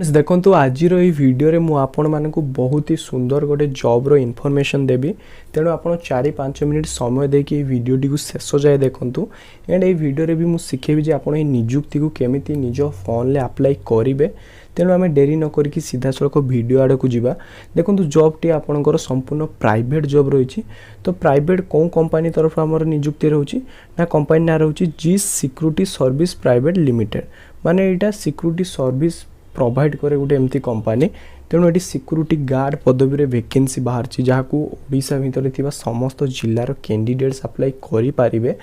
देखो आज वीडियो रे मु आपण मानकु बहुत ही सुंदर गोटे जॉब रो इन्फॉर्मेशन देबी तेणु आपण 4-5 मिनिट समय देकी वीडियो टी शेष जाए देखंतु एंड ए वीडियो रे भी मु सिखेबी जे आपण ए नियुक्ति को केमिति निज फोन ले अप्लाई करिवे तेणु आम डेरी न करके सीधा सड़क वीडियो आड़ को जीवा देखो जॉब टी आपणकर संपूर्ण प्राइवेट जॉब रही तो प्राइवेट कौन कंपनी तरफ आमर नियुक्ति रोची ना कंपनी ना रोची जीस सिक्यूरिटी सर्विस प्राइवेट लिमिटेड माने एटा सिक्यूरिटी सर्विस प्रोवाइड करे गोटे एमती कंपनी तेणु ये सिक्यूरिटी गार्ड पदवी रे वैकेंसी बाहर जहाँ को ओडिशा भितर थिबा समस्त जिल्लार कैंडिडेट्स अप्लाई करि पारिबे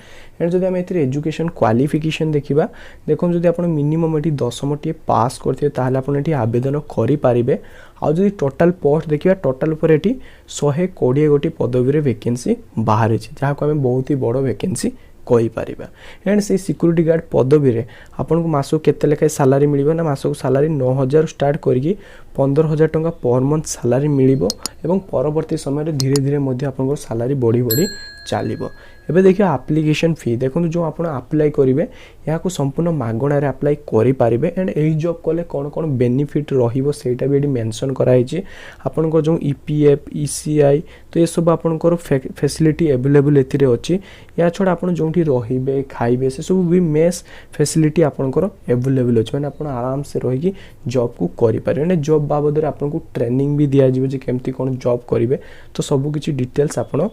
एंड जदि हम एथिरे एजुकेशन क्वालिफिकेशन देखिबा देखो जदि आपण मिनिमम एठी 10टी टी पास करथिबे ताहाले आपण एठी आवेदन करि पारिबे आ जदि टोटल पोस्ट देखिबा टोटल ऊपर एठी 120 गोटी पदवी रे वैकेंसी बाहर अछि जहाँ को हम बहुत ही बड़ वैकेंसी कहि पारिबा एंड से सिक्यूरिटी गार्ड पदवी रे आपन को मासो केते लेखा सैलरी मिलिबो ना मासो सैलरी 9000 स्टार्ट करिकी 15000 टंका पर मंथ सैलरी मिलिबो एवं परवर्ती समय रे धीरे धीरे मध्ये आपन को सैलरी बढ़ी बढ़ी चलिबो एबे देखियो एप्लीकेशन फी देखो जो आपन अप्लाई करिवे या को संपूर्ण मागणा रे अप्लाई करि पारिबे एंड एही जॉब कले कोन कोन बेनिफिट रहिबो सेटा भी एडी मेंशन कराई छी आपन को जो ईपीएफ ईसीआई तो ये सब आपन को फैसिलिटी अवेलेबल एथिरे अछि या छोड़ आपन जोंठी रहिबे खाइबे से सब भी मेस फैसिलिटी आपन को अवेलेबल अछि माने आपन आराम से रहि कि जॉब को करि पारे ने जॉब बाबद रे आपन को ट्रेनिंग भी दिया जिवो जे केमती कोन जॉब करिवे तो सब किछि डिटेल्स आपन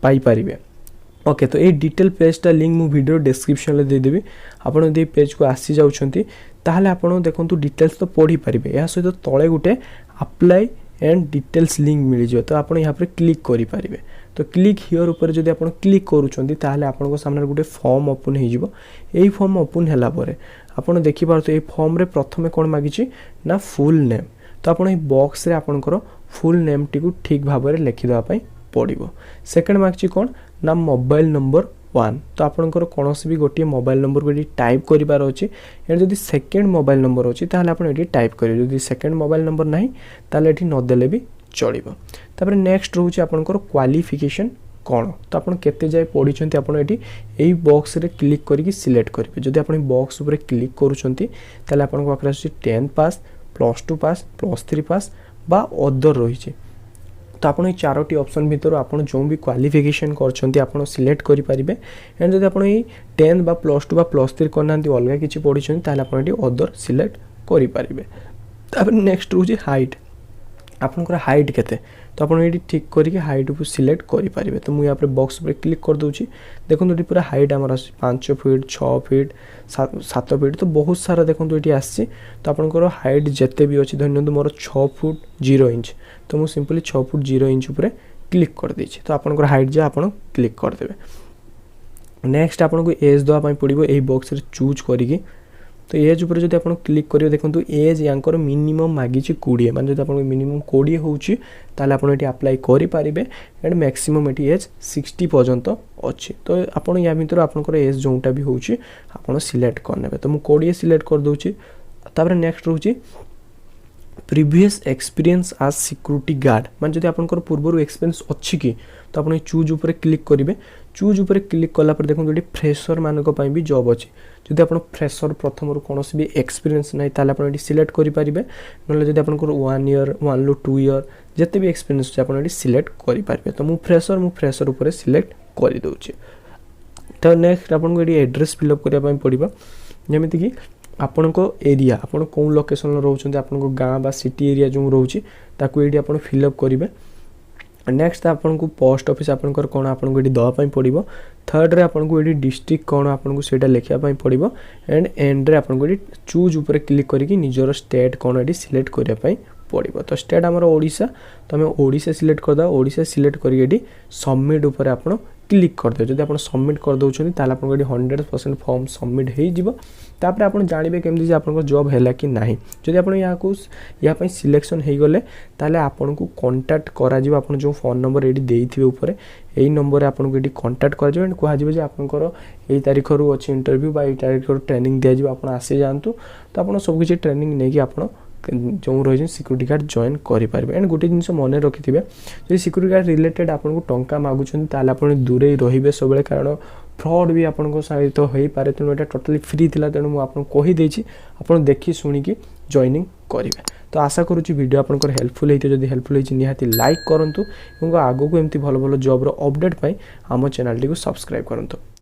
पाई पारिबे ओके तो ये डिटेल पेजटा लिंक मु वीडियो डिस्क्रिप्शन ले दे देबी आपण यदि पेज को आसी जाउछंती ताहाले आपण देखंतु डिटेल्स तो पढी पारिबे या सहित तळे गुटे अप्लाई एंड डिटेल्स लिंक मिल जियो तो आपण यहाँ पर क्लिक करि पारिबे तो क्लिक हियर ऊपर जदि आपण क्लिक करूछंती ताहाले आपण को सामने गुटे फॉर्म ओपन हे जिवो एई फॉर्म ओपन हैला परे आपण देखि पारतो एई फॉर्म रे प्रथमे कोन मागिछि ना फुल नेम तो आपण ए बॉक्स रे आपणकर फुल नेम टी को ठीक भाव रे लिखि दवा पई पड़िबो सेकंड मागछि कोन ना मोबाइल नंबर 1 तो आपनकर कोनोसी भी गोटे मोबाइल नंबर को टाइप करिबार अछि एंड जदि सेकंड मोबाइल नंबर अछि ताहाले आपण एटी टाइप करियो जदि सेकंड मोबाइल नंबर नाही ताहाले एटी न देले भी चलिबो तापर नेक्स्ट रहउछि आपनकर क्वालिफिकेशन कोन तो आपण केते जाय पढिछंती आपण एटी एई बॉक्स रे क्लिक करिकि सिलेक्ट करिवे जदि आपण बॉक्स ऊपर क्लिक करूछंती ताहाले आपण को आकरा 10th पास +2 पास +3 पास बा अदर रहिछि तो आपन ये चारोटी ऑप्शन भीतर आपन जो भी क्वालिफिकेशन करछंती आपन सिलेक्ट करि परिबे एंड जदि आपन ये 10 बा +2 बा +3 करनांती अलगा किछि पढिछंती ताले आपन एटी अदर सिलेक्ट करि परिबे तापर नेक्स्ट रहउछि हाइट आपनकर हाइट केते तो आपन एटी ठीक करिके हाइट को सिलेक्ट करि परिबे तो मु यहाँ पर बॉक्स पर क्लिक कर दोछि देखो एटी पूरा हाइट हमर 5 फीट 6 फीट 7 फीट तो बहुत सारा देखो एटी आछि तो आपनकर हाइट जते भी अछि धन्यवाद मोर 6 फुट 0 इंच तो मु सिंपली 6 फुट 0 इंच ऊपर क्लिक कर देछि तो आपनकर हाइट जे आपन क्लिक कर देबे नेक्स्ट आपन को एज दवा पई पड़िबो एही बॉक्स रे चूज करिके तो एज ऊपर जदि आपन क्लिक करियो देखंतु एज यांकर मिनिमम मागिछि 20 माने जदि आपन मिनिमम 20 होउछि ताले आपन एटी अप्लाई करि पारिबे एंड मैक्सिमम एटी एज 60 पर्यंत अछि तो आपन या भितर आपनकर एज जोंटा भी होउछि आपन सिलेक्ट करनेबे तो मु 20 सिलेक्ट कर दोछि तापर नेक्स्ट रहउछि previous experience as security guard माने जदि आपनकर पूर्वरु एक्सपीरियंस अछि कि तो आपन चूज ऊपर क्लिक करिवे चूज ऊपर क्लिक कला पर देखो एटी फ्रेशर मानक पई भी जॉब अछि जदि आपन फ्रेशर प्रथम कोनोसी भी एक्सपीरियंस नै ताले आपन एटी सिलेक्ट करि पारिबे नले जदि आपनकर 1 ईयर 1 लो 2 ईयर जते भी एक्सपीरियंस अछि आपन एटी सिलेक्ट करि पारिबे तो मु फ्रेशर ऊपर सिलेक्ट करि दोछि तो नेक्स्ट आपन को एटी एड्रेस फिल अप करिया पई पड़िबो जेमिति कि आपन को एरिया आपन कोन लोकेशन रहउछन आपन को गां बा सिटी एरिया जो रहउछि ताकू एटी आपन फिल अप करिवे नेक्स्ट आपन को पोस्ट ऑफिस आपन कर कोन आपन को एटी दवा पई पड़िबो थर्ड रे आपन को एटी डिस्ट्रिक्ट कोन आपन को सेटा लेखिया पई पड़िबो एंड रे आपन को एटी चूज ऊपर क्लिक करिकि निजर स्टेट कोन एटी सिलेक्ट करिया पई पड़िबो तो स्टेट हमर ओडिशा तो हम ओडिशा सिलेक्ट कर दा ओडिशा सिलेक्ट करिकि एटी सबमिट ऊपर आपन क्लिक कर दे जदि आपन सबमिट कर दोछन ताले आपन को 100% फॉर्म सबमिट हे जिवो तापर आपन जानिबे केमति जे आपन को जॉब हैला कि नाही जदि आपन या पई सिलेक्शन हे गले ताले आपन को कांटेक्ट करा जिवो आपन जो फोन नंबर एडी देइथिबे ऊपर एई नंबर आपन को एडी कांटेक्ट करा जिवो एंड कोहा जिवो जे आपन को एई तारिख रु अछि इंटरव्यू बा एई तारिख रु ट्रेनिंग दिया जिवो आपन आसी जानतु तो आपन सब किछि ट्रेनिंग नै कि आपन जो रही सिक्यूरीटी गार्ड जॉइन करेंगे। एंड गोटे जिन मन रखिथे जो सिक्यूरीटी गार्ड रिलेटेड आपको टंका मागुंट ताले आप दूरे रही सब, कारण फ्रॉड भी आपको सहित हो पारे। तेणु यहाँ टोटाली फ्री थिला, तेणु मुझे कहीदे आप देखी शुणिकी जॉइनिंग करेंगे। तो आशा करुँची वीडियो आपंकर हेल्पफुल होती, जब हेल्पफुल होती निहाती लाइक करूँ और आगू को एमती भल भल जॉब्र अपडेट आम चैनल टी सब्सक्राइब करूँ।